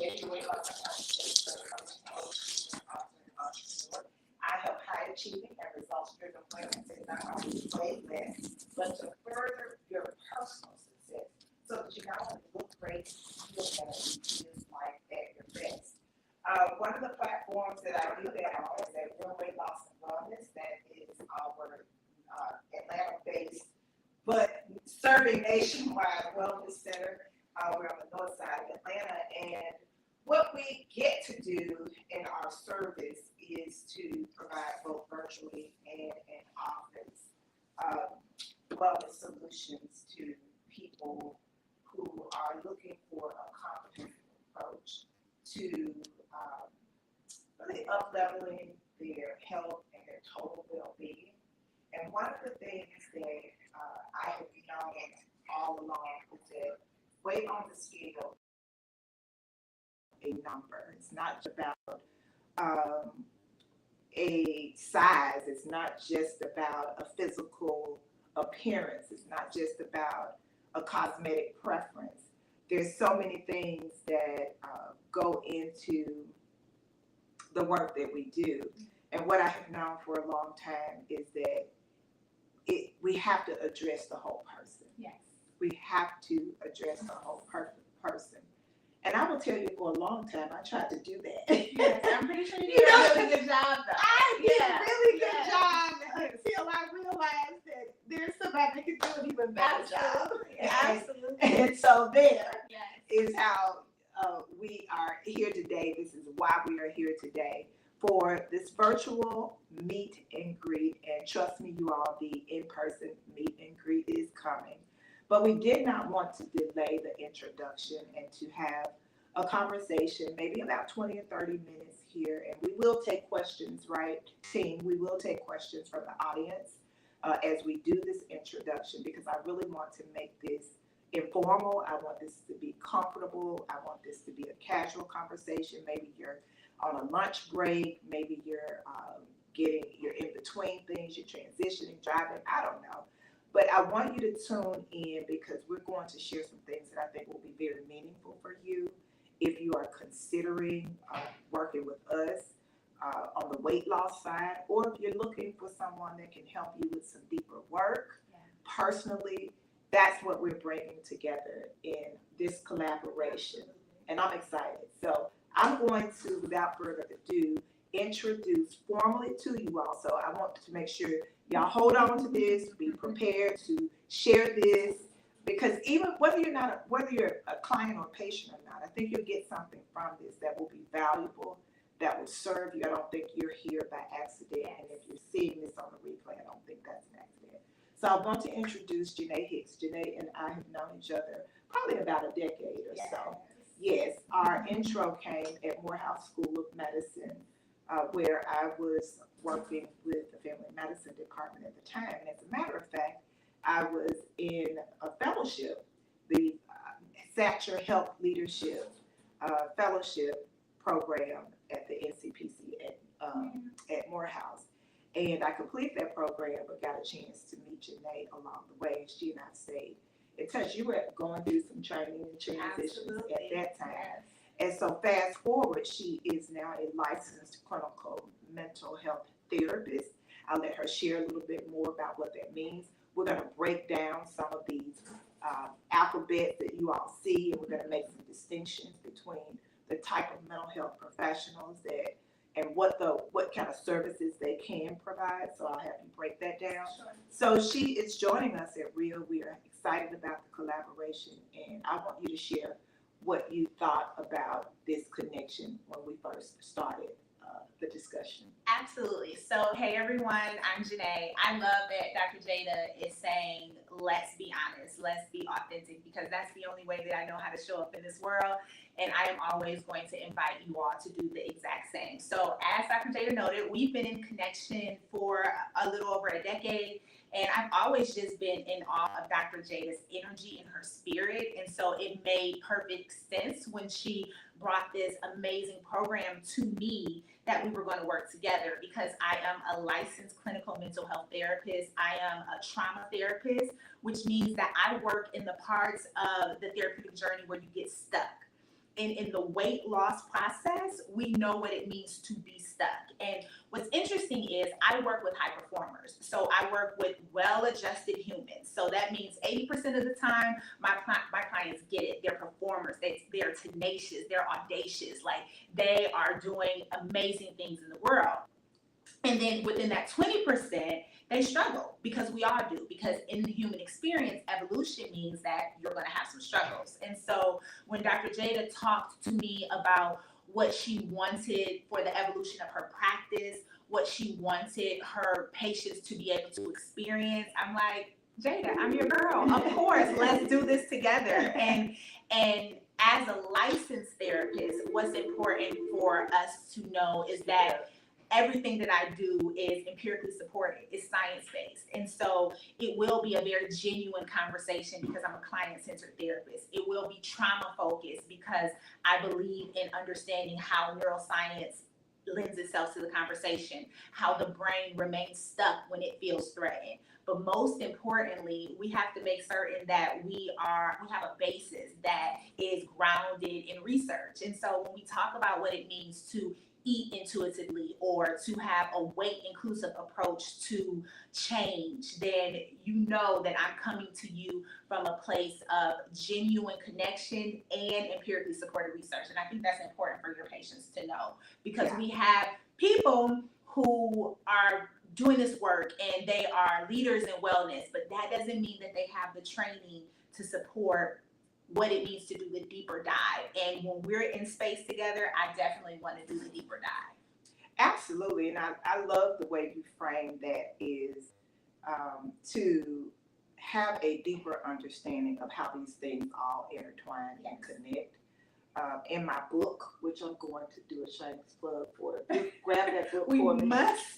Major Weight Loss entrepreneur. I help high achieving and results driven women to not only weigh less, but to further your personal success so that you not only look great, feel better, and feel like at your best. One of the platforms that I do that on is at Real Weight Loss and Wellness. That is our Atlanta-based, but serving nationwide wellness center. We're on the north side of Atlanta, and what we get to do in our service is to provide both virtually and in office wellness solutions to people who are looking for a comprehensive approach to really up-leveling their health and their total well-being. And one of the things that I have known all along is that weight on the scale a number. It's not about a size. It's not just about a physical appearance. It's not just about a cosmetic preference. There's so many things that go into the work that we do. And what I have known for a long time is that we have to address the whole person. Yes. We have to address the whole person. And I will tell you, for a long time, I tried to do that. Yes, I'm pretty sure you did a really good job, though. I did a really good job until I realized that there's somebody that can do an even better job. Absolutely. And so there Yes. is how we are here today. This is why we are here today for this virtual meet and greet. And trust me, you all, the in-person meet and greet is coming. But we did not want to delay the introduction and to have a conversation, maybe about 20 or 30 minutes here. And we will take questions, right, team? We will take questions from the audience as we do this introduction, because I really want to make this informal. I want this to be comfortable. I want this to be a casual conversation. Maybe you're on a lunch break. Maybe you're you're in between things. You're transitioning, driving. I don't know. But I want you to tune in, because we're going to share some things that I think will be very meaningful for you if you are considering working with us on the weight loss side, or if you're looking for someone that can help you with some deeper work. Personally, that's what we're bringing together in this collaboration, and I'm excited. So I'm going to, without further ado, introduce formally to you all. So I want to make sure y'all hold on to this, be prepared to share this, because even whether you're a client or patient or not, I think you'll get something from this that will be valuable, that will serve you. I don't think you're here by accident, and if you're seeing this on the replay, I don't think that's an accident. So I want to introduce Janae Hicks. Janae and I have known each other probably about a decade or so. Yes, our intro came at Morehouse School of Medicine, where I was working with the family medicine department at the time. And as a matter of fact, I was in a fellowship, the Satcher Health Leadership Fellowship Program at the NCPC at Morehouse. And I completed that program, but got a chance to meet Janae along the way. And she and I stayed in touch. You were going through some training and transitions at that time. Yes. And so fast forward, she is now a licensed clinical mental health therapist. I'll let her share a little bit more about what that means. We're going to break down some of these alphabets that you all see, and we're going to make some distinctions between the type of mental health professionals that and what kind of services they can provide. So I'll have you break that down. Sure. So she is joining us at Real. We are excited about the collaboration, and I want you to share what you thought about this connection when we first started the discussion. Absolutely. So, hey everyone, I'm Janae. I love that Dr. Jada is saying, let's be honest, let's be authentic, because that's the only way that I know how to show up in this world. And I am always going to invite you all to do the exact same. So, as Dr. Jada noted, we've been in connection for a little over a decade. And I've always just been in awe of Dr. Jada's energy and her spirit. And so it made perfect sense when she brought this amazing program to me that we were going to work together, because I am a licensed clinical mental health therapist. I am a trauma therapist, which means that I work in the parts of the therapeutic journey where you get stuck. in the weight loss process, we know what it means to be stuck. And what's interesting is I work with high performers. So I work with well-adjusted humans. So that means 80% of the time, my clients get it. They're performers. They're tenacious. They're audacious. Like, they are doing amazing things in the world. And then within that 20%, they struggle, because we all do. Because in the human experience, evolution means that you're going to have some struggles. And so when Dr. Jada talked to me about what she wanted for the evolution of her practice, what she wanted her patients to be able to experience, I'm like, Jada, I'm your girl. Of course, let's do this together. And as a licensed therapist, what's important for us to know is that everything that I do is empirically supported. It's science-based. And so it will be a very genuine conversation because I'm a client-centered therapist. It will be trauma-focused because I believe in understanding how neuroscience lends itself to the conversation, how the brain remains stuck when it feels threatened. But most importantly, we have to make certain that we have a basis that is grounded in research. And so when we talk about what it means to eat intuitively or to have a weight inclusive approach to change, then you know that I'm coming to you from a place of genuine connection and empirically supported research. And I think that's important for your patients to know, because we have people who are doing this work and they are leaders in wellness, but that doesn't mean that they have the training to support what it means to do the deeper dive. And when we're in space together, I definitely want to do the deeper dive. Absolutely. And I love the way you frame that, is to have a deeper understanding of how these things all intertwine and connect. In my book, which I'm going to do a shameless plug for, grab that book for me.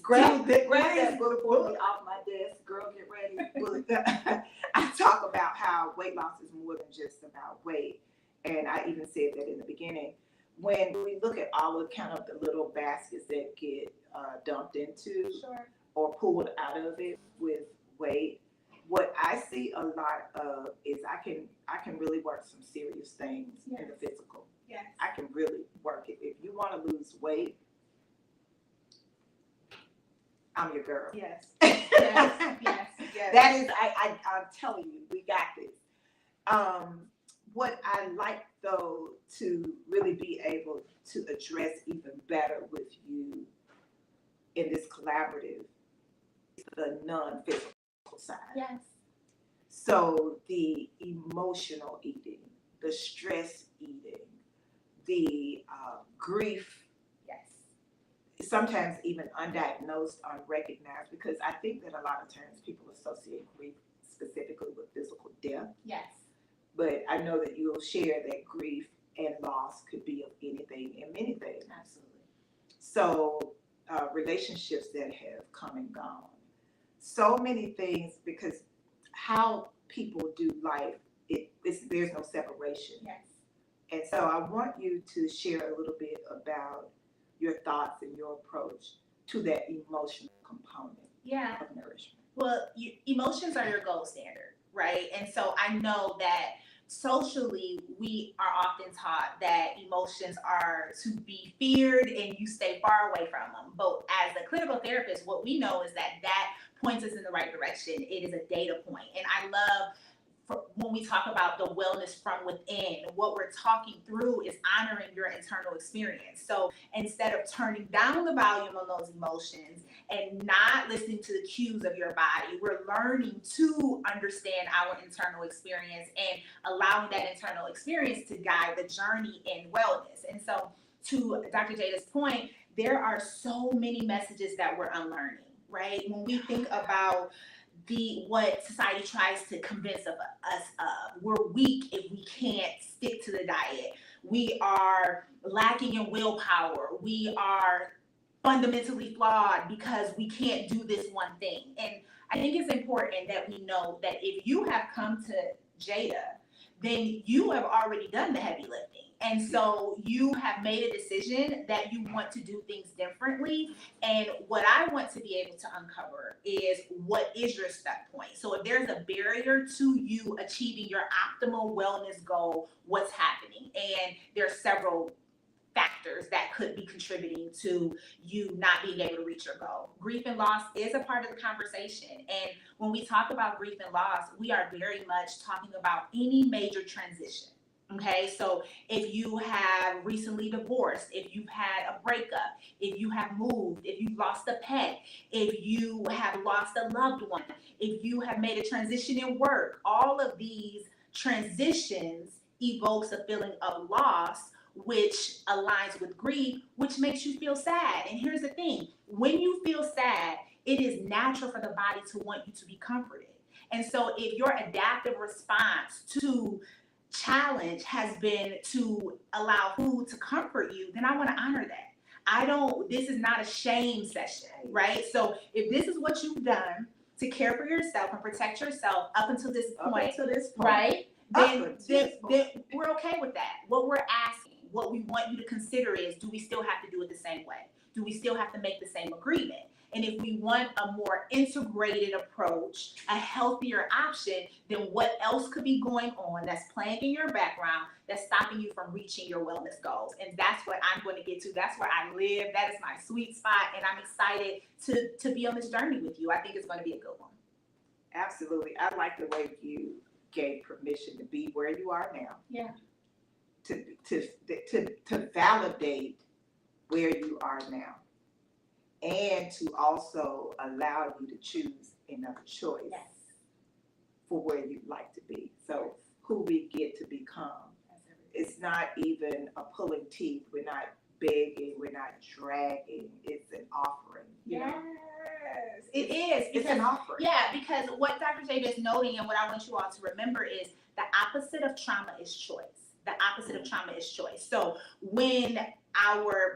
Grab that book for me off my desk. Girl, get ready. I talk about how weight loss is more than just about weight. And I even said that in the beginning. When we look at all of kind of the little baskets that get dumped into or pulled out of it with weight, what I see a lot of is I can really work some serious things in the physical. Yes. I can really work it. If you want to lose weight, I'm your girl. Yes. Yes. That is, I'm telling you, we got this. What I like, though, to really be able to address even better with you in this collaborative is the non-physical side. Yes. So the emotional eating, the stress eating, the grief, sometimes even undiagnosed, unrecognized, because I think that a lot of times people associate grief specifically with physical death. Yes. But I know that you'll share that grief and loss could be of anything and many things. Absolutely. So relationships that have come and gone. So many things, because how people do life, there's no separation. Yes. And so I want you to share a little bit about your thoughts and your approach to that emotional component of nourishment. Well, emotions are your gold standard, right? And so I know that socially we are often taught that emotions are to be feared and you stay far away from them. But as a clinical therapist, what we know is that points us in the right direction. It is a data point. And I love when we talk about the wellness from within, what we're talking through is honoring your internal experience. So instead of turning down the volume on those emotions and not listening to the cues of your body, we're learning to understand our internal experience and allowing that internal experience to guide the journey in wellness. And so to Dr. Jada's point, there are so many messages that we're unlearning, right? When we think about what society tries to convince us of. We're weak if we can't stick to the diet. We are lacking in willpower. We are fundamentally flawed because we can't do this one thing. And I think it's important that we know that if you have come to Jada, then you have already done the heavy lifting. And so you have made a decision that you want to do things differently. And what I want to be able to uncover is, what is your stuck point? So if there's a barrier to you achieving your optimal wellness goal, what's happening? And there are several factors that could be contributing to you not being able to reach your goal. Grief and loss is a part of the conversation. And when we talk about grief and loss, we are very much talking about any major transition. Okay, so if you have recently divorced, if you've had a breakup, if you have moved, if you've lost a pet, if you have lost a loved one, if you have made a transition in work, all of these transitions evokes a feeling of loss, which aligns with grief, which makes you feel sad. And here's the thing, when you feel sad, it is natural for the body to want you to be comforted. And so if your adaptive response to challenge has been to allow food to comfort you, then I want to honor that. This is not a shame session, right? So if this is what you've done to care for yourself and protect yourself up until this point, right? Then we're okay with that. What we're asking, what we want you to consider is, do we still have to do it the same way? Do we still have to make the same agreement? And if we want a more integrated approach, a healthier option, then what else could be going on that's playing in your background that's stopping you from reaching your wellness goals? And that's what I'm going to get to. That's where I live. That is my sweet spot. And I'm excited to be on this journey with you. I think it's going to be a good one. Absolutely. I like the way you gave permission to be where you are now. Yeah. To validate where you are now, and to also allow you to choose another choice. Yes. For where you'd like to be. So who we get to become. It's not even a pulling teeth. We're not begging. We're not dragging. It's an offering. Yes, it is. It's an offering. Yeah, because what Dr. Jada is noting, and what I want you all to remember, is the opposite of trauma is choice. The opposite of trauma is choice. So when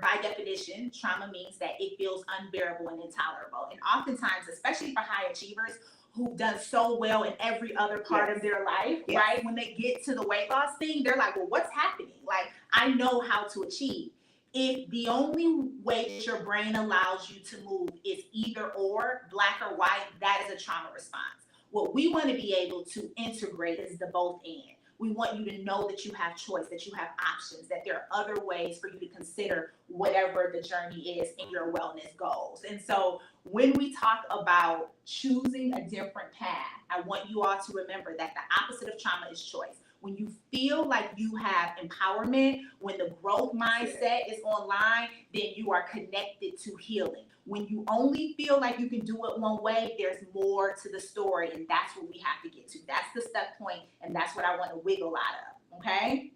by definition, trauma means that it feels unbearable and intolerable. And oftentimes, especially for high achievers who've done so well in every other part of their life, right? When they get to the weight loss thing, they're like, well, what's happening? Like, I know how to achieve. If the only way that your brain allows you to move is either or, black or white, that is a trauma response. What we want to be able to integrate is the both and. We want you to know that you have choice, that you have options, that there are other ways for you to consider whatever the journey is in your wellness goals. And so when we talk about choosing a different path, I want you all to remember that the opposite of trauma is choice. When you feel like you have empowerment, when the growth mindset is online, then you are connected to healing. When you only feel like you can do it one way, there's more to the story, and that's what we have to get to. That's the stuck point, and that's what I want to wiggle out of, okay?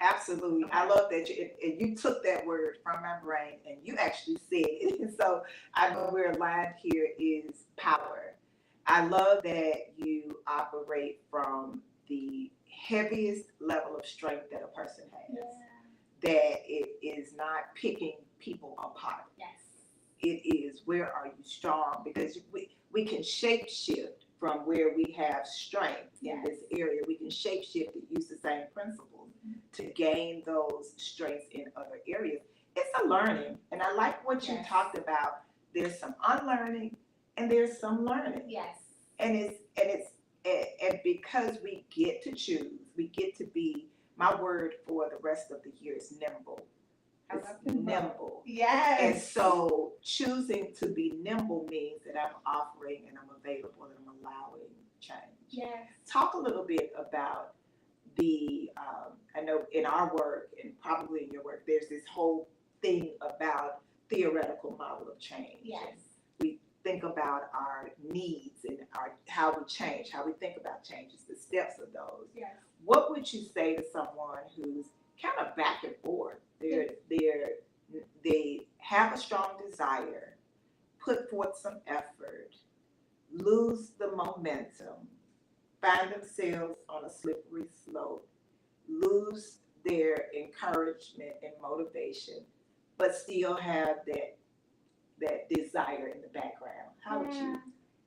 Absolutely. I love that you took that word from my brain, and you actually said it. And so I know we're aligned here is power. I love that you operate from the heaviest level of strength that a person has. That it is not picking people apart. Yes. It is, where are you strong? Because we can shape shift from where we have strength in this area. We can shape shift and use the same principles to gain those strengths in other areas. It's a learning, and I like what you talked about. There's some unlearning and there's some learning. Yes. And because we get to choose, we get to be, my word for the rest of the year is nimble. It's nimble. Yes. And so choosing to be nimble means that I'm offering and I'm available and I'm allowing change. Yes. Talk a little bit about I know in our work and probably in your work, there's this whole thing about theoretical model of change. Yes. We think about our needs and how we change, how we think about changes, the steps of those. Yes. What would you say to someone who's kind of back and forth? They have a strong desire, put forth some effort, lose the momentum, find themselves on a slippery slope, lose their encouragement and motivation, but still have that desire in the background. How would you?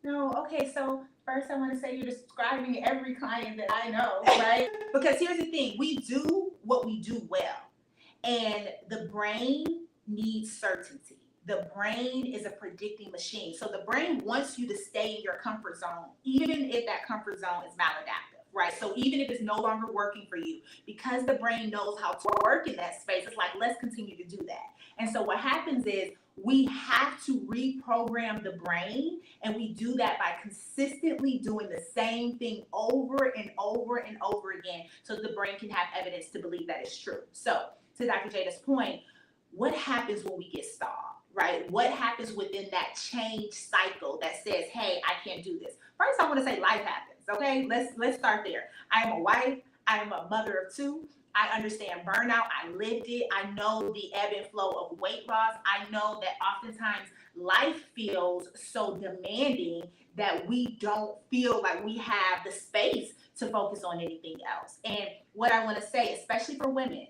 No, okay, so first I want to say you're describing every client that I know, right? Because here's the thing, we do what we do well. And the brain needs certainty. The brain is a predicting machine. So the brain wants you to stay in your comfort zone, even if that comfort zone is maladaptive, right? So even if it's no longer working for you, because the brain knows how to work in that space, it's like, let's continue to do that. And so what happens is we have to reprogram the brain, and we do that by consistently doing the same thing over and over and over again, so the brain can have evidence to believe that it's true. So to Dr. Jada's point, what happens when we get stalled, right? What happens within that change cycle that says, hey, I can't do this? First, I want to say life happens, okay? Let's start there. I am a wife. I am a mother of two. I understand burnout. I lived it. I know the ebb and flow of weight loss. I know that oftentimes life feels so demanding that we don't feel like we have the space to focus on anything else. And what I want to say, especially for women,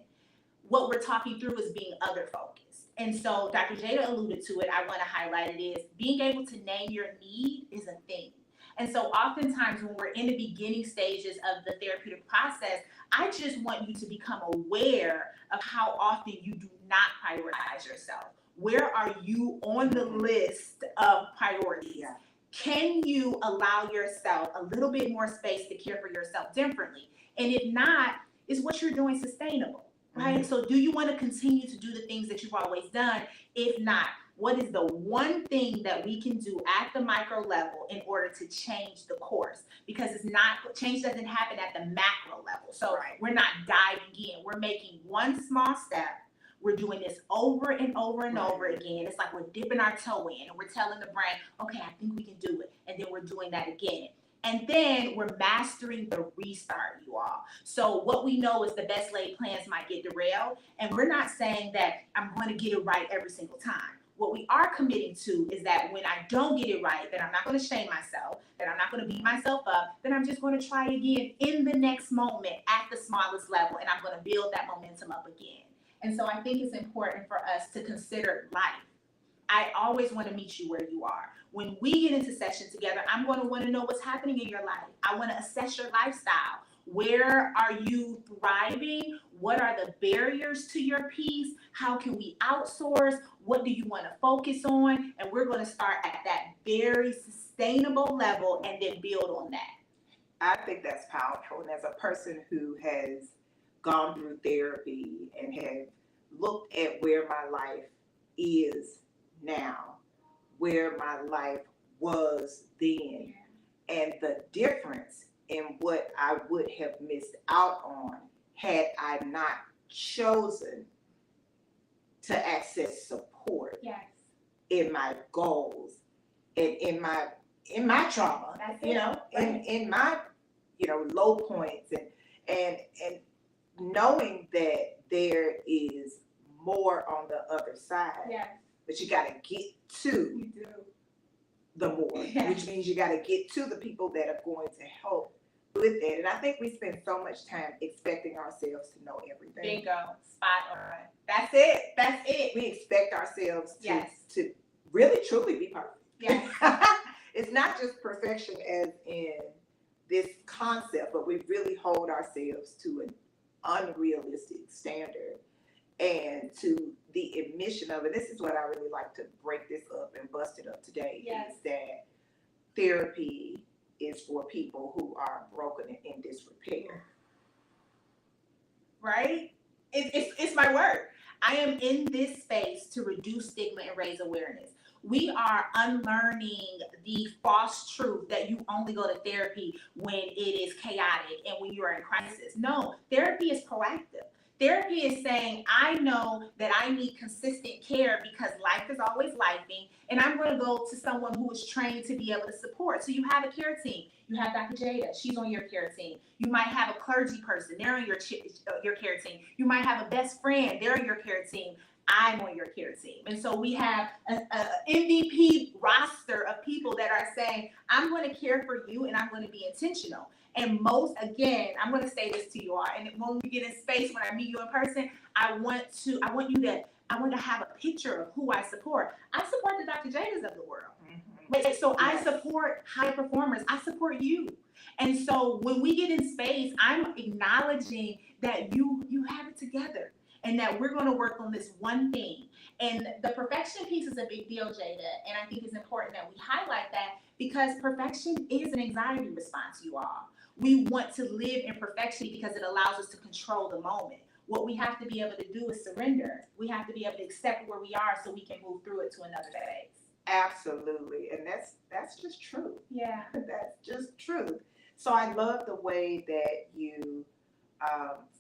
what we're talking through is being other focused. And so Dr. Jada alluded to it. I want to highlight it is being able to name your need is a thing. And so oftentimes when we're in the beginning stages of the therapeutic process, I just want you to become aware of how often you do not prioritize yourself. Where are you on the list of priorities? Can you allow yourself a little bit more space to care for yourself differently? And if not, is what you're doing sustainable? Right? So do you want to continue to do the things that you've always done? If not, what is the one thing that we can do at the micro level in order to change the course? Because it's not, change doesn't happen at the macro level. So we're not diving in. We're making one small step. We're doing this over and over and over again. It's like we're dipping our toe in and we're telling the brain, okay, I think we can do it. And then we're doing that again. And then we're mastering the restart, you all. So what we know is the best laid plans might get derailed. And we're not saying that I'm going to get it right every single time. What we are committing to is that when I don't get it right, that I'm not going to shame myself, that I'm not going to beat myself up, that I'm just going to try again in the next moment at the smallest level, and I'm going to build that momentum up again. And so I think it's important for us to consider life. I always want to meet you where you are. When we get into session together, I'm going to want to know what's happening in your life. I want to assess your lifestyle. Where are you thriving? What are the barriers to your peace? How can we outsource? What do you want to focus on? And we're going to start at that very sustainable level and then build on that. I think that's powerful. And as a person who has gone through therapy and have looked at where my life is now, where my life was then, and the difference in what I would have missed out on had I not chosen to access support in my goals and in my trauma, in my low points, and knowing that there is more on the other side. But you got to get to the more, which means you got to get to the people that are going to help with that. And I think we spend so much time expecting ourselves to know everything. Bingo, spot on. That's it. We expect ourselves to really, truly be perfect. It's not just perfection as in this concept, but we really hold ourselves to an unrealistic standard. And to the admission of it, this is what I really like to break this up and bust it up today, is that therapy is for people who are broken and in disrepair. Right? It's my word. I am in this space to reduce stigma and raise awareness. We are unlearning the false truth that you only go to therapy when it is chaotic and when you are in crisis. No, therapy is proactive. Therapy is saying, I know that I need consistent care because life is always lifing, and I'm going to go to someone who is trained to be able to support. So you have a care team. You have Dr. Jada. She's on your care team. You might have a clergy person. They're on your care team. You might have a best friend. They're on your care team. I'm on your care team. And so we have an MVP roster of people that are saying, I'm going to care for you and I'm going to be intentional. And again, I'm going to say this to you all. And when we get in space, when I meet you in person, I want to have a picture of who I support. I support the Dr. Jadas of the world. So I support high performers. I support you. And so when we get in space, I'm acknowledging that you have it together. and that we're going to work on this one thing. And the perfection piece is a big deal, Jada, and I think it's important that we highlight that because perfection is an anxiety response, you all. We want to live in perfection because it allows us to control the moment. What we have to be able to do is surrender. We have to be able to accept where we are so we can move through it to another phase. Absolutely, and that's just true. Yeah. That's just true. So I love the way that you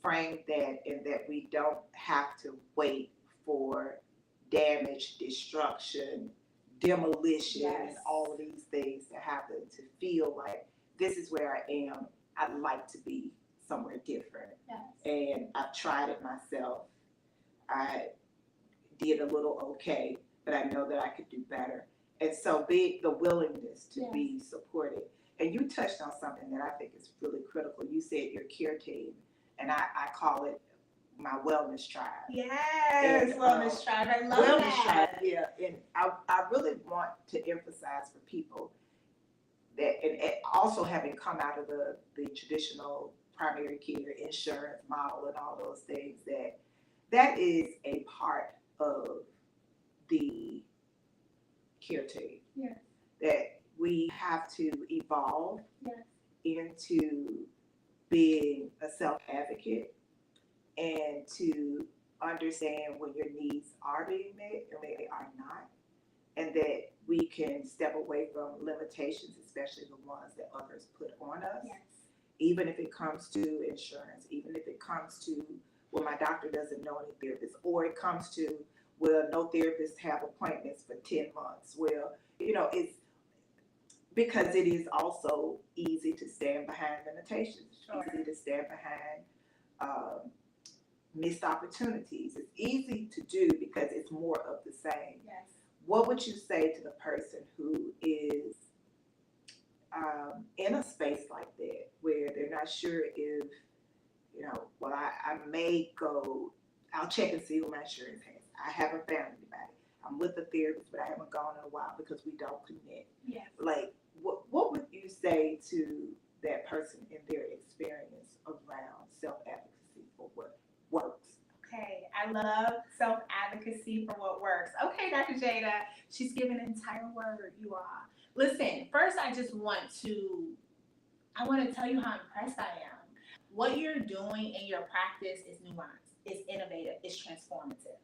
framed that, and that we don't have to wait for damage, destruction, demolition, Yes. and all of these things to happen to feel like this is where I am. I'd like to be somewhere different. Yes. And I've tried it myself. I did a little okay, but I know that I could do better. And so the willingness to Yes. be supported. And you touched on something that I think is really critical. You said your care team, and I call it my wellness tribe. Yes, And, wellness tribe. I love Wellness that. tribe, yeah. And I really want to emphasize for people that, and also having come out of the traditional primary care insurance model and all those things, that is a part of the care team. Yes. That we have to evolve Yes. into being a self-advocate and to understand when your needs are being met and when they are not, and that we can step away from limitations, especially the ones that others put on us. Yes. Even if it comes to insurance, even if it comes to, well, my doctor doesn't know any therapists, or it comes to, well, no therapists have appointments for 10 months. Well, it's because it is also easy to stand behind limitations, Sure. easy to stand behind missed opportunities. It's easy to do because it's more of the same. Yes. What would you say to the person who is in a space like that where they're not sure if, well, I may go, I'll check and see what my insurance has. I haven't found anybody. I'm with a therapist, but I haven't gone in a while because we don't connect. Yes. Like, what would you say to that person in their experience around self-advocacy for what works? Okay, I love self-advocacy for what works. Okay, Dr. Jada, she's given an entire word, you all. Listen, first I want to tell you how impressed I am. What you're doing in your practice is nuanced, it's innovative, it's transformative.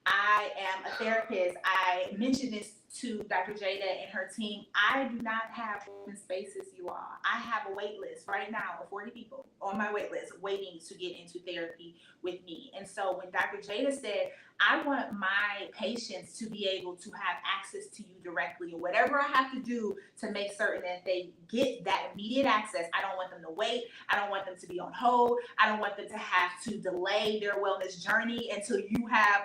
I am a therapist. I mentioned this to Dr. Jada and her team. I do not have open spaces, you all. I have a wait list right now of 40 people on my wait list waiting to get into therapy with me. And so when Dr. Jada said, I want my patients to be able to have access to you directly, or whatever I have to do to make certain that they get that immediate access. I don't want them to wait. I don't want them to be on hold. I don't want them to have to delay their wellness journey until you have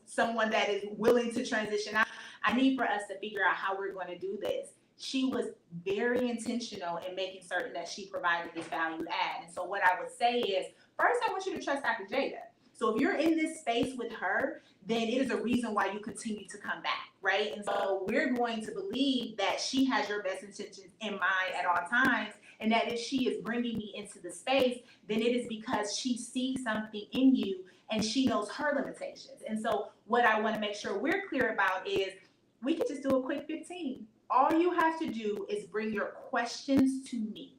someone that is willing to transition out. I need for us to figure out how we're going to do this. She was very intentional in making certain that she provided this value add. And so what I would say is, first, I want you to trust Dr. Jada. So if you're in this space with her, then it is a reason why you continue to come back, right? And so we're going to believe that she has your best intentions in mind at all times, and that if she is bringing me into the space, then it is because she sees something in you and she knows her limitations. And so what I want to make sure we're clear about is we can just do a quick 15. All you have to do is bring your questions to me.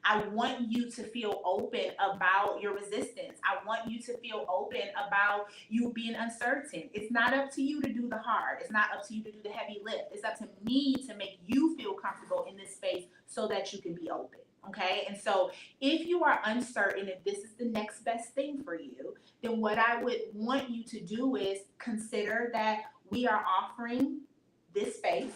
I want you to feel open about your resistance. I want you to feel open about you being uncertain. It's not up to you to do the hard. It's not up to you to do the heavy lift. It's up to me to make you feel comfortable in this space so that you can be open. Okay, and so if you are uncertain if this is the next best thing for you, then what I would want you to do is consider that we are offering this space,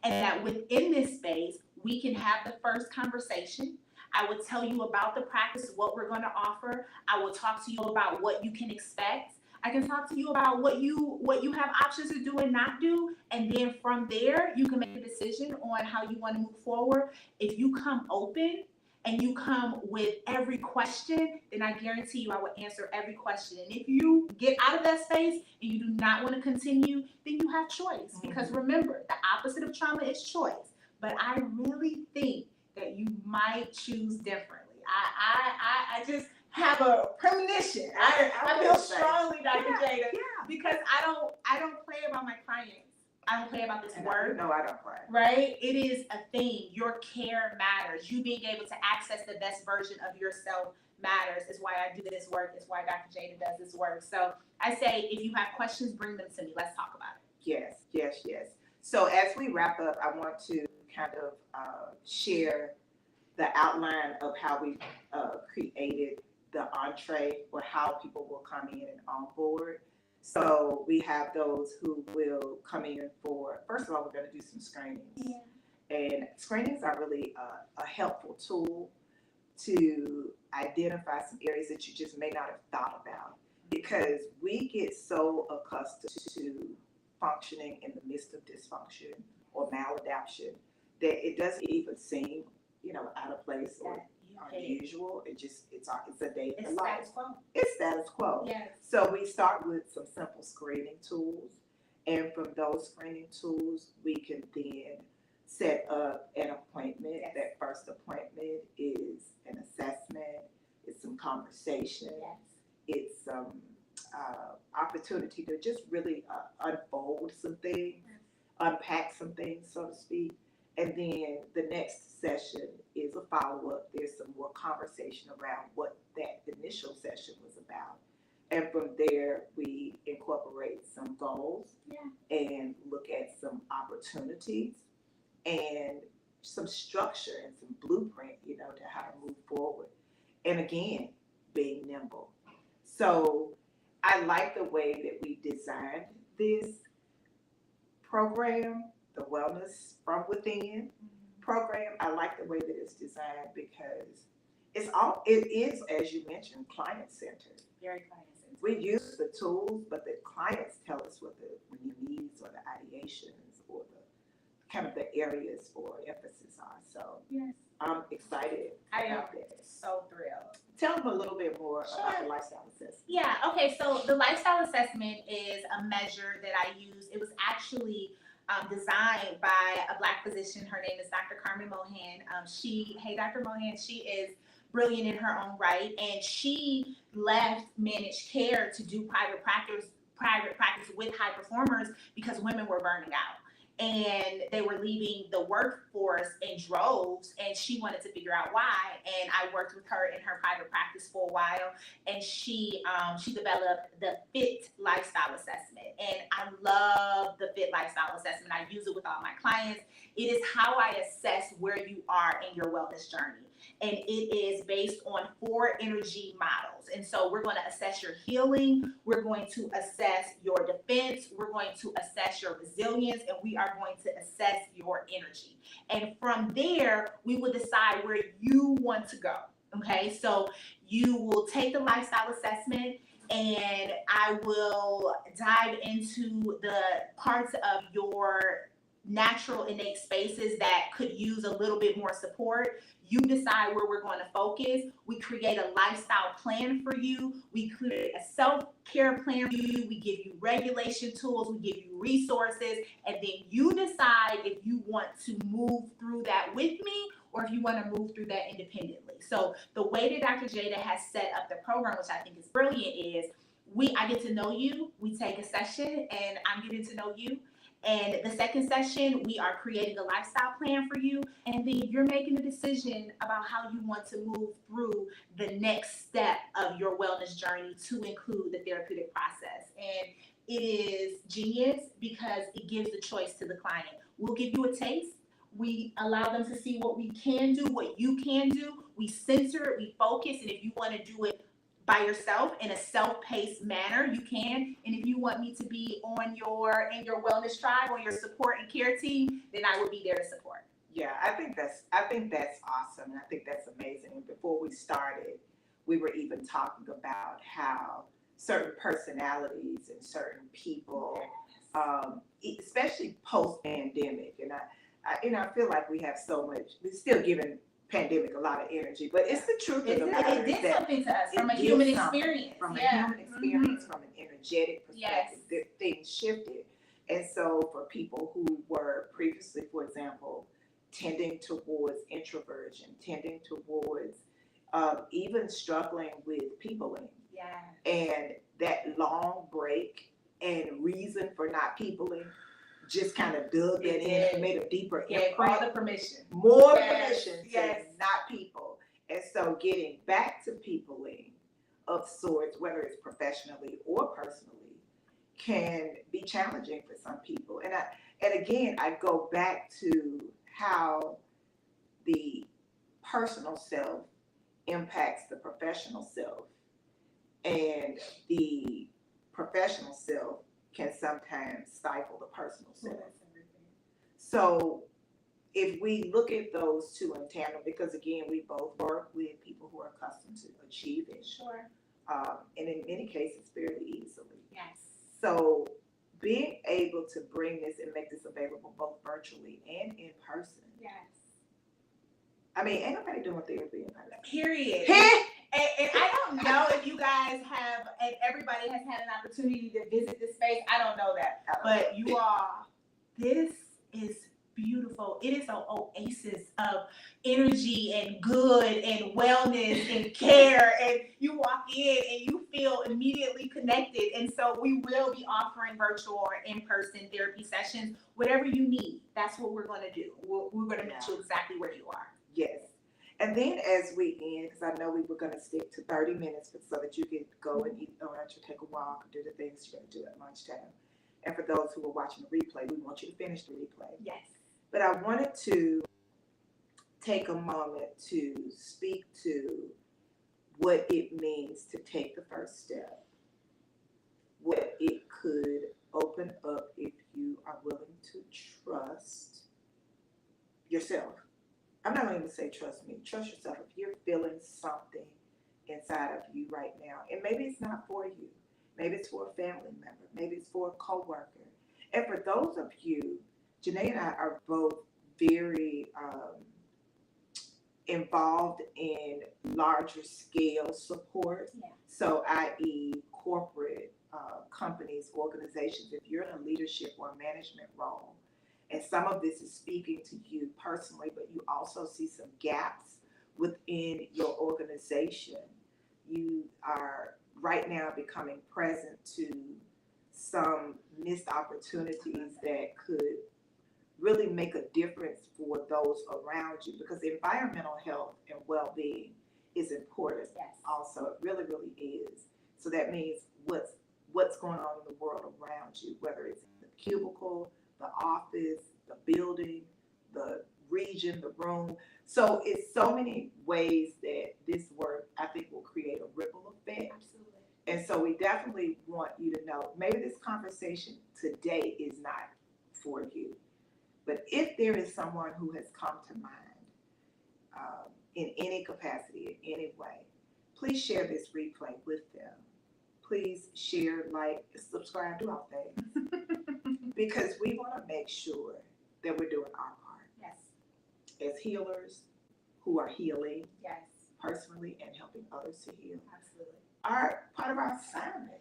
and that within this space, we can have the first conversation. I will tell you about the practice, what we're going to offer. I will talk to you about what you can expect. I can talk to you about what you have options to do and not do. And then from there, you can make a decision on how you want to move forward. If you come open and you come with every question, then I guarantee you I will answer every question. And if you get out of that space and you do not want to continue, then you have choice. Because remember, the opposite of trauma is choice. But I really think that you might choose differently. have a premonition. I feel strongly, Dr. Jada, Yeah. because I don't play about my clients. I don't play about this work. No, I don't play. Right? It is a thing. Your care matters. You being able to access the best version of yourself matters. Is why I do this work. It's why Dr. Jada does this work. So I say, if you have questions, bring them to me. Let's talk about it. Yes, yes, yes. So as we wrap up, I want to kind of share the outline of how we created the entree, or how people will come in and on board. So we have those who will come in for, first of all, we're going to do some screenings. Yeah. And screenings are really a helpful tool to identify some areas that you just may not have thought about, because we get so accustomed to functioning in the midst of dysfunction or maladaptation that it doesn't even seem, out of place or unusual. It's a day in It's life. status quo. It's status quo. Yes. So we start with some simple screening tools, and from those screening tools, we can then set up an appointment. Yes. That first appointment is an assessment. It's some conversation. Yes. It's some opportunity to just really unfold some things, unpack some things, so to speak. And then the next session is a follow-up. There's some more conversation around what that initial session was about. And from there, we incorporate some goals and look at some opportunities and some structure and some blueprint, to how to move forward. And again, being nimble. So I like the way that we designed this program, the Wellness from Within program. I like the way that it's designed because it is, as you mentioned, client-centered. Very client-centered. We use the tools, but the clients tell us what the needs or the ideations or the kind of the areas for emphasis are. So Yes. I'm excited I am about this. so thrilled. Tell them a little bit more about Sure. the lifestyle assessment. Yeah, okay, so the lifestyle assessment is a measure that I use. It was actually designed by a Black physician. Her name is Dr. Carmen Mohan. Hey, Dr. Mohan, she is brilliant in her own right, and she left managed care to do private practice with high performers because women were burning out. And they were leaving the workforce in droves, and she wanted to figure out why. And I worked with her in her private practice for a while, and she developed the FIT lifestyle assessment. And I love the FIT lifestyle assessment. I use it with all my clients. It is how I assess where you are in your wellness journey. And it is based on 4 energy models. And so we're going to assess your healing. We're going to assess your defense. We're going to assess your resilience. And we are going to assess your energy. And from there, we will decide where you want to go. Okay, so you will take the lifestyle assessment, and I will dive into the parts of your natural innate spaces that could use a little bit more support. You decide where we're going to focus. We create a lifestyle plan for you. We create a self-care plan for you. We give you regulation tools. We give you resources. And then you decide if you want to move through that with me or if you want to move through that independently. So the way that Dr. Jada has set up the program, which I think is brilliant, is I get to know you. We take a session and I'm getting to know you. And the second session, we are creating a lifestyle plan for you. And then you're making a decision about how you want to move through the next step of your wellness journey to include the therapeutic process. And it is genius because it gives the choice to the client. We'll give you a taste. We allow them to see what we can do, what you can do. We censor it, we focus. And if you want to do it by yourself in a self-paced manner, you can. And if you want me to be in your wellness tribe, on your support and care team, then I will be there to support. Yeah, I think that's awesome, and I think that's amazing. And before we started, we were even talking about how certain personalities and certain people, especially post-pandemic, and I feel like we have so much. We're still giving pandemic a lot of energy, but it's the truth of the matter. It did something to us from a human experience. From a human experience, from an energetic perspective, Yes. things shifted. And so for people who were previously, for example, tending towards introversion, tending towards even struggling with peopling Yeah. and that long break and reason for not peopling just kind of dug that in and made a deeper Gave imprint. all the permission. More Yes, permission to yes. not people. And so getting back to peopling of sorts, whether it's professionally or personally, can be challenging for some people. And again, I go back to how the personal self impacts the professional self, and the professional self can sometimes stifle the personal self. So if we look at those two in tandem, because again, we both work with people who are accustomed to achieving, Sure. and in many cases fairly easily. Yes. So being able to bring this and make this available both virtually and in person. Yes. I mean, ain't nobody doing therapy in person. Period. Heh! And I don't know if you guys have, and everybody has had an opportunity to visit this space. I don't know that. But you all, this is beautiful. It is an oasis of energy and good and wellness and care. And you walk in and you feel immediately connected. And so we will be offering virtual or in-person therapy sessions, whatever you need. That's what we're going to do. We're going to meet you exactly where you are. Yes. And then as we end, because I know we were going to stick to 30 minutes so that you could go and eat lunch or take a walk or do the things you're going to do at lunchtime. And for those who are watching the replay, we want you to finish the replay. Yes. But I wanted to take a moment to speak to what it means to take the first step, what it could open up if you are willing to trust yourself. I'm not going to even say trust me. Trust yourself. If you're feeling something inside of you right now, and maybe it's not for you. Maybe it's for a family member. Maybe it's for a coworker. And for those of you, Janae and I are both very involved in larger scale support. Yeah. So, i.e., corporate companies, organizations, if you're in a leadership or a management role, and some of this is speaking to you personally, but you also see some gaps within your organization, you are right now becoming present to some missed opportunities that could really make a difference for those around you, because environmental health and well-being is important. Yes. Also, it really, really is. So that means what's going on in the world around you, whether it's the cubicle, the office, the building, the region, the room. So it's so many ways that this work, I think, will create a ripple effect. Absolutely. And so we definitely want you to know, maybe this conversation today is not for you. But if there is someone who has come to mind in any capacity, in any way, please share this replay with them. Please share, like, subscribe, do all things. Because we want to make sure that we're doing our part. Yes. As healers who are healing Yes. personally and helping others to heal. Absolutely. Our part of our assignment.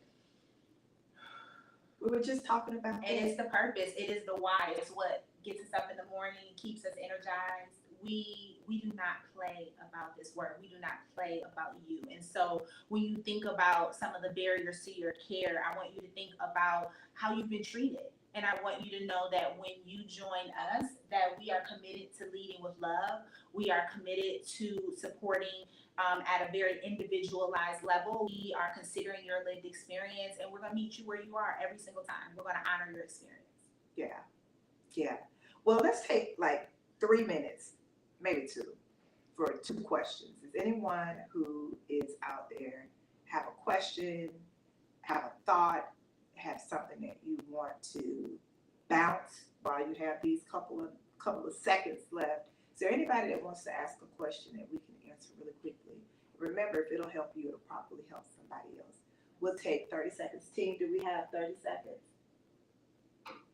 We were just talking about And it's the purpose. It is the why. It's what gets us up in the morning, keeps us energized. We do not play about this work. We do not play about you. And so when you think about some of the barriers to your care, I want you to think about how you've been treated. And I want you to know that when you join us, that we are committed to leading with love. We are committed to supporting at a very individualized level. We are considering your lived experience, and we're going to meet you where you are every single time. We're going to honor your experience. Yeah. Yeah. Well, let's take like 3 minutes, maybe 2, for 2 questions. Is anyone who is out there have a question, have a thought, have something that you want to bounce while you have these couple of seconds left? Is there anybody that wants to ask a question that we can answer really quickly? Remember, if it'll help you, it'll probably help somebody else. We'll take 30 seconds. Team, do we have 30 seconds?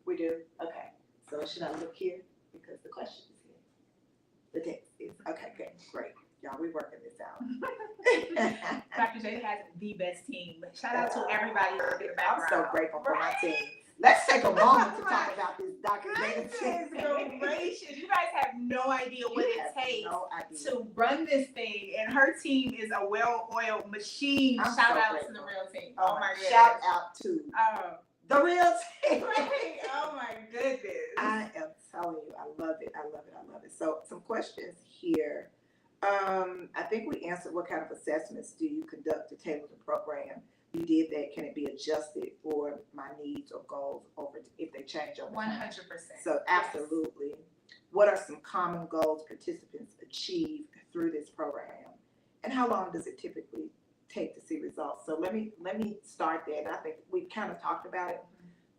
We do? Okay. So should I look here? Because the question is here. The text is, okay, good, great. Y'all, we're working this out. Dr. J has the best team. Shout out to everybody in the background. I'm so grateful for my team. Let's take a moment to talk about this Dr. Goodness Jada. gracious, you guys have no idea what it takes No idea. to run this thing, and her team is a well-oiled machine. I'm Shout so out grateful. to the real team. Oh Oh my goodness. Shout out to Oh, the real team. right. Oh my goodness. I am telling you, I love it. I love it. I love it. So some questions here. I think we answered what kind of assessments do you conduct to tailor the program. You did that. Can it be adjusted for my needs or goals over if they change over time? 100%. So absolutely. What are some common goals participants achieve through this program? And how long does it typically take to see results? So let me start there. And I think we've kind of talked about it,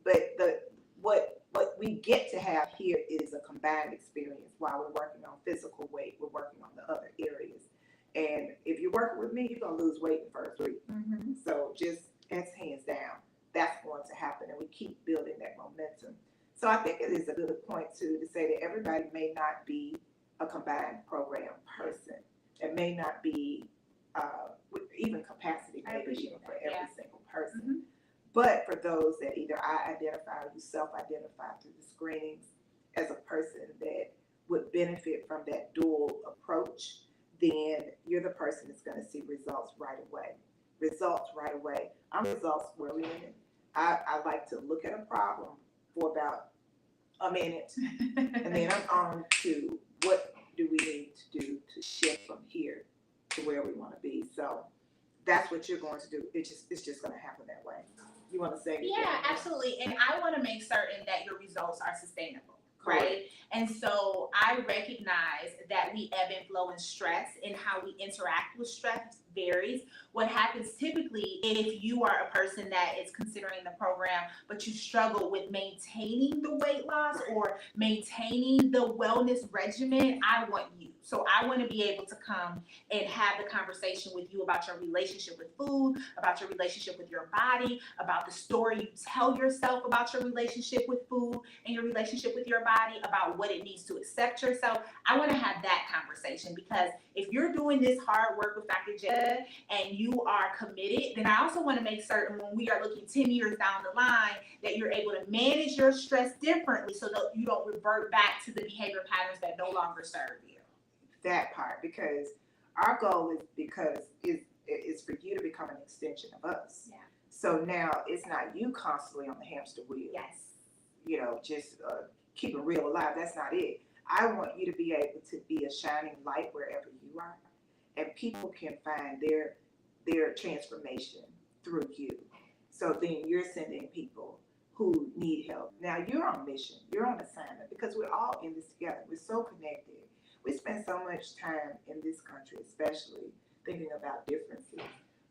but what we get to have here is a combined experience. While we're working on physical weight, we're working on the other areas. And if you're working with me, you're gonna lose weight in the first week. Mm-hmm. So just that's hands down, that's going to happen, and we keep building that momentum. So I think it is a good point too to say that everybody may not be a combined program person. It may not be even capacity, I maybe appreciate even for that, every yeah. single person. Mhm. But for those that either I identify or you self-identify through the screenings as a person that would benefit from that dual approach, then you're the person that's going to see results right away. Results right away. I'm results oriented. I like to look at a problem for about a minute, and then I'm on to what do we need to do to shift from here to where we want to be. So that's what you're going to do. It's just going to happen that way. You want to say anything? Yeah, absolutely. And I want to make certain that your results are sustainable, right? And so I recognize that we ebb and flow in stress, and how we interact with stress varies. What happens typically if you are a person that is considering the program, but you struggle with maintaining the weight loss or maintaining the wellness regimen, I want you. So I want to be able to come and have the conversation with you about your relationship with food, about your relationship with your body, about the story you tell yourself about your relationship with food and your relationship with your body, about what it needs to accept yourself. I want to have that conversation, because if you're doing this hard work with Dr. Jada and you are committed, then I also want to make certain when we are looking 10 years down the line that you're able to manage your stress differently so that you don't revert back to the behavior patterns that no longer serve you. That part, because our goal is for you to become an extension of us. Yeah. So now it's not you constantly on the hamster wheel. Yes. You know, just keep it real alive. That's not it. I want you to be able to be a shining light wherever you are, and people can find their transformation through you. So then you're sending people who need help. Now you're on mission. You're on assignment, because we're all in this together. We're so connected. We spend so much time in this country, especially thinking about differences,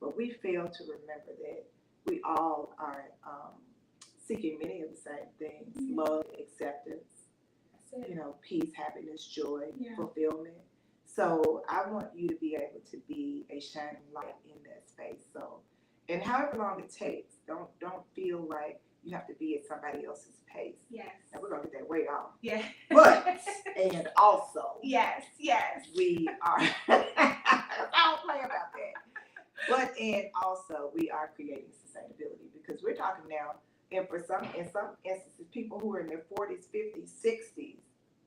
but we fail to remember that we all are seeking many of the same things: Mhm. love, acceptance, That's it. peace, happiness, joy, Yeah. fulfillment. So I want you to be able to be a shining light in that space. So, and however long it takes, don't feel like you have to be at somebody else's pace. Yes. And we're gonna get that weight off. Yeah. But and also yes. we are I don't play about that. But and also we are creating sustainability, because we're talking now, and in some instances, people who are in their 40s, 50s, 60s,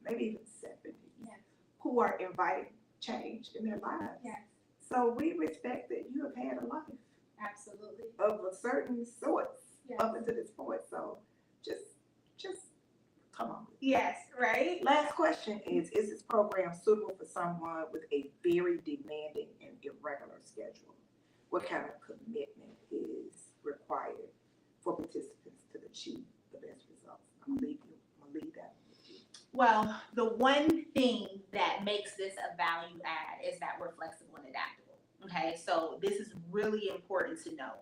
maybe even 70s, Yes. who are inviting change in their lives. Yes. So we respect that you have had a life Absolutely. of a certain sort Yes. up until this point. So just come on. Yes. Right. Last question is this program suitable for someone with a very demanding and irregular schedule? What kind of commitment is required for participants to achieve the best results? I'm gonna leave that with you. Well, the one thing that makes this a value add is that we're flexible and adaptable. Okay, so this is really important to know.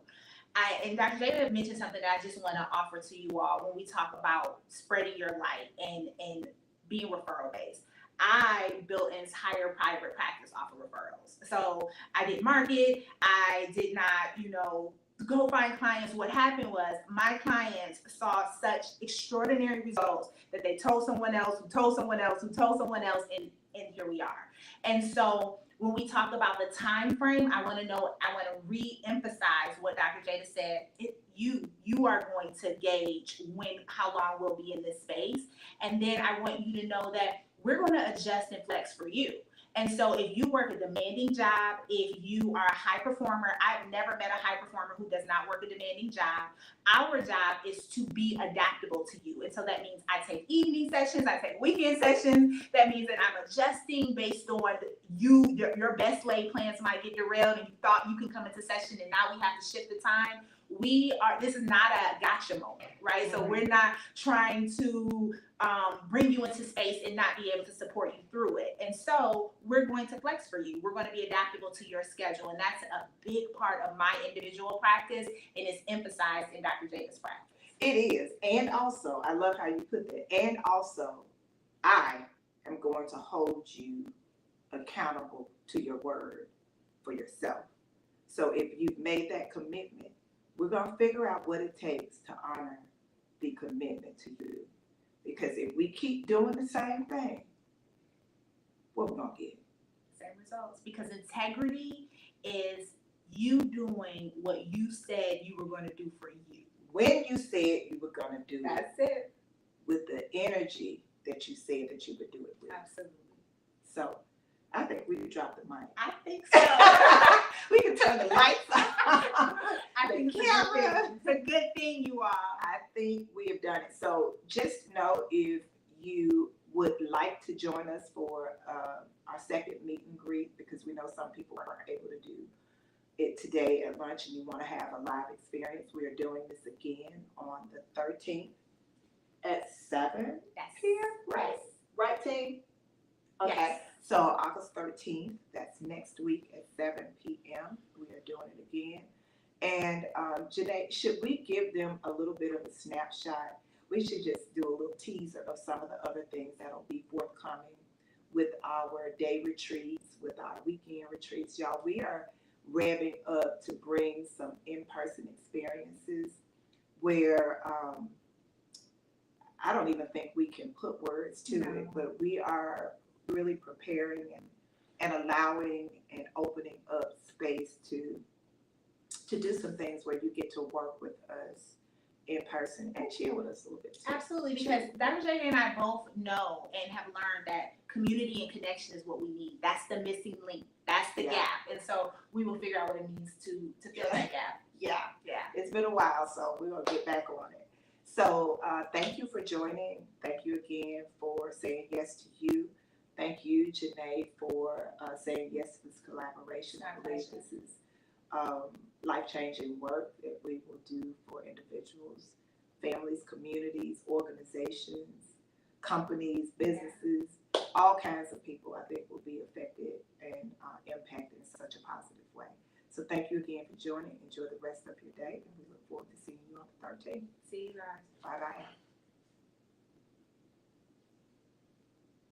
And Dr. Jada mentioned something that I just want to offer to you all when we talk about spreading your light and being referral based. I built an entire private practice off of referrals. So I didn't market. I did not, go find clients. What happened was my clients saw such extraordinary results that they told someone else, who told someone else, who told someone else, and here we are. And so when we talk about the time frame, I want to re-emphasize what Dr. Jada said. You are going to gauge how long we'll be in this space. And then I want you to know that we're going to adjust and flex for you. And so if you work a demanding job, if you are a high performer, I've never met a high performer who does not work a demanding job. Our job is to be adaptable to you. And so that means I take evening sessions, I take weekend sessions. That means that I'm adjusting based on your best laid plans might get derailed and you thought you can come into session and now we have to shift the time. This is not a gotcha moment, right? So we're not trying to bring you into space and not be able to support you through it. And so we're going to flex for you. We're going to be adaptable to your schedule. And that's a big part of my individual practice, and it's emphasized in Dr. Jada's practice. It is. And also, I love how you put that. And also, I am going to hold you accountable to your word for yourself. So if you've made that commitment, we're going to figure out what it takes to honor the commitment to you. Because if we keep doing the same thing, what we're going to get? Same results. Because integrity is you doing what you said you were going to do for you. When you said you were going to do That's it. With the energy that you said that you would do it with. Absolutely. So I think we could drop the mic. I think so. We can turn the lights off. I think it's a good thing, you all. I think we have done it. So just know if you would like to join us for our second meet and greet, because we know some people aren't able to do it today at lunch and you want to have a live experience, we are doing this again on the 13th at 7 p.m. Right? Yes. Right, team? Okay. Yes. So August 13th, that's next week at 7 p.m. We are doing it again. And Janae, should we give them a little bit of a snapshot? We should just do a little teaser of some of the other things that'll be forthcoming with our day retreats, with our weekend retreats. Y'all, we are revving up to bring some in-person experiences where I don't even think we can put words to it, but we are really preparing and allowing and opening up space to do some things where you get to work with us in person and share with us a little bit too. Absolutely, because Dr. Jada and I both know and have learned that community and connection is what we need. That's the missing link. That's the gap. And so we will figure out what it means to fill that gap. Yeah. Yeah. It's been a while, so we're going to get back on it. So thank you for joining. Thank you again for saying yes to you. Thank you, Janae, for saying yes to this collaboration. I believe this is life-changing work that we will do for individuals, families, communities, organizations, companies, businesses, all kinds of people I think will be affected and impacted in such a positive way. So thank you again for joining. Enjoy the rest of your day, and we look forward to seeing you on the 13th. See you guys. Bye-bye.